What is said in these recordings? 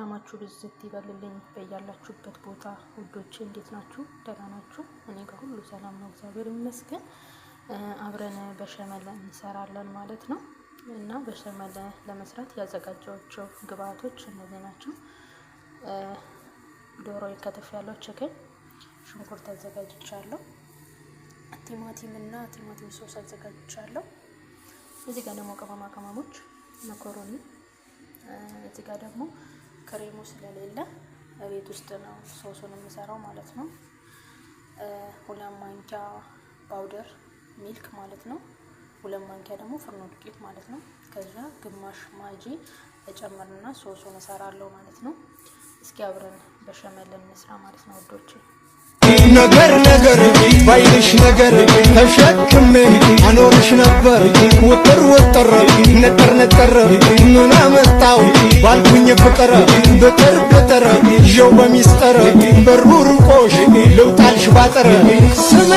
ሰላማችሁ ብዝት ይበልልኝ በያላችሁበት ቦታ ውዶቼ። እንዴት ናችሁ? ደህና ናችሁ? እኔ ጋር ሁሉ ሰላም ነው፣ እግዚአብሔር ይመስገን። አብረን በሸመለ እንሰራለን ማለት ነው። እና በሸመለ ለመስራት ያዘጋጀኋቸው ግብአቶች እነዚህ ናቸው። ዶሮ ይከተፍ ያለው ችክን፣ ሽንኩርት አዘጋጅቻለሁ፣ ቲማቲም እና ቲማቲም ሶስ አዘጋጅቻለሁ። እዚህ ጋር ደግሞ ቅመማ ቅመሞች፣ መኮሮኒ፣ እዚህ ጋር ደግሞ ክሬሙ ስለሌለ ቤት ውስጥ ነው ሶሱን የምሰራው ማለት ነው። 2 ማንኪያ ፓውደር ሚልክ ማለት ነው። 2 ማንኪያ ደግሞ ፍርኖ ዱቄት ማለት ነው። ከዛ ግማሽ ማጂ እጨምርና ሶሱን እሰራለሁ ማለት ነው። እስኪ አብረን በሸመለ እንስራ ማለት ነው ውዶቼ። ነገር ባይልሽ ነገር ተሸክሜ አኖርሽ ነበር ወጥር ነጠር ምን አመጣው ባልኩኝ ፍቅር ብጥር ይዤው በሚስጥር በሩ ርቆሽ ልውጣልሽ ባጥር ስሜ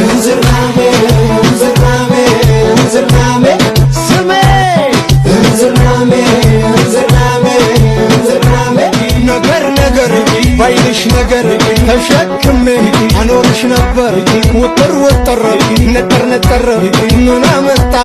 እንዝርናሜ ስሜ እንዝርናሜ ነገር ባይልሽ ነገር ተሸክሜ አኖርሽ ነበር ወጥር ነጠር ምን አመጣ